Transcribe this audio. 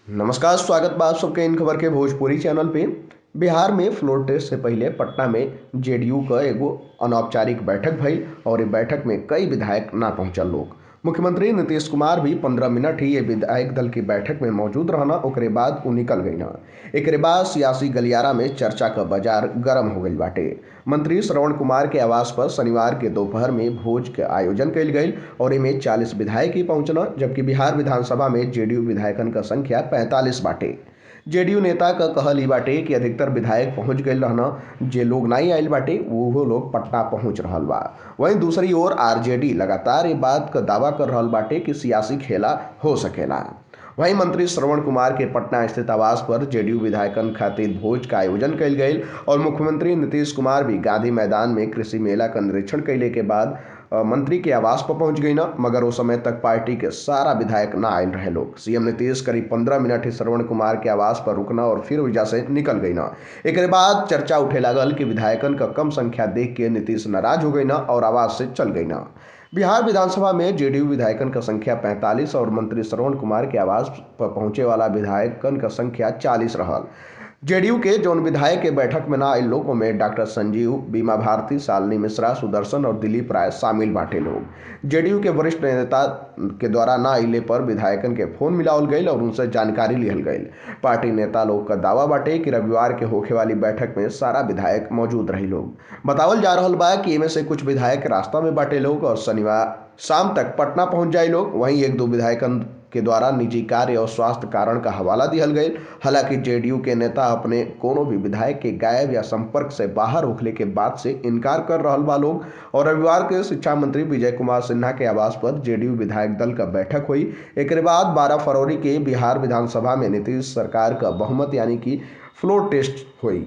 नमस्कार, स्वागत बा आप सबके इन खबर के भोजपुरी चैनल पे। बिहार में फ्लोर टेस्ट से पहले पटना में जेडीयू का एगो अनौपचारिक बैठक भइल और ये बैठक में कई विधायक ना पहुंचल लोग। मुख्यमंत्री नीतीश कुमार भी 15 मिनट ही ये विधायक दल की बैठक में मौजूद रहना, ओकरे बाद वो निकल गई ना। एकरे बाद सियासी गलियारा में चर्चा का बाजार गर्म हो गई बाटे। मंत्री श्रवण कुमार के आवास पर शनिवार के दोपहर में भोज के आयोजन कल गई और इनमें 40 विधायक ही पहुंचना, जबकि बिहार विधानसभा में जेडीयू विधायकन का संख्या 45 बाटे। जेडीयू नेता का कहल ई बाटे कि अधिकतर विधायक पहुंच गए रहना, जे लोग नहीं आयल बाटे वो लोग पटना पहुंच रहल बा। वहीं दूसरी ओर आरजेडी लगातार ये बात का दावा कर रहल बाटे कि सियासी खेला हो सकेला। वहीं मंत्री श्रवण कुमार के पटना स्थित आवास पर जेडीयू विधायकन खातिर भोज का आयोजन कल गई और मुख्यमंत्री नीतीश कुमार भी गांधी मैदान में कृषि मेला का निरीक्षण कैले के बाद मंत्री के आवास पर पहुंच गई ना, मगर उस समय तक पार्टी के सारा विधायक ना आयल रहे लोग। सीएम नीतीश करीब 15 मिनट ही श्रवण कुमार के आवास पर रुकना और फिर वजह से निकल गई ना। एक बाद चर्चा उठे लागल कि विधायकन का कम संख्या देख के नीतीश नाराज हो गई ना और आवास से चल गई ना। बिहार विधानसभा में जेडीयू विधायकन का संख्या 45 और मंत्री श्रवण कुमार के आवास पर पहुंचे वाला विधायकन का संख्या 40 रहल। जेडीयू के जौन विधायक के बैठक में ना आए लोगों में डॉक्टर संजीव, बीमा भारती, शालिनी मिश्रा, सुदर्शन और दिलीप राय शामिल बाटे लोग। जेडीयू के वरिष्ठ नेता के द्वारा ना आइले पर विधायकन के फोन मिलावल गई और उनसे जानकारी लिहल गई। पार्टी नेता लोग का दावा बाटे कि रविवार के होखे वाली बैठक में सारा विधायक मौजूद रही लोग। बतावल जा रहल बा कि इनमें से कुछ विधायक रास्ता में बाटे लोग और शनिवार शाम तक पटना पहुंच जाए लोग। वहीं एक दो विधायकन के द्वारा निजी कार्य और स्वास्थ्य कारण का हवाला दिहल गई। हालांकि जेडीयू के नेता अपने कोनो भी विधायक के गायब या संपर्क से बाहर होखले के बात से इनकार कर रहल बा लोग। और रविवार के शिक्षा मंत्री विजय कुमार सिन्हा के आवास पर जेडीयू विधायक दल का बैठक हुई। एक बाद 12 फरवरी के बिहार विधानसभा में नीतीश सरकार का बहुमत यानी कि फ्लोर टेस्ट हुई।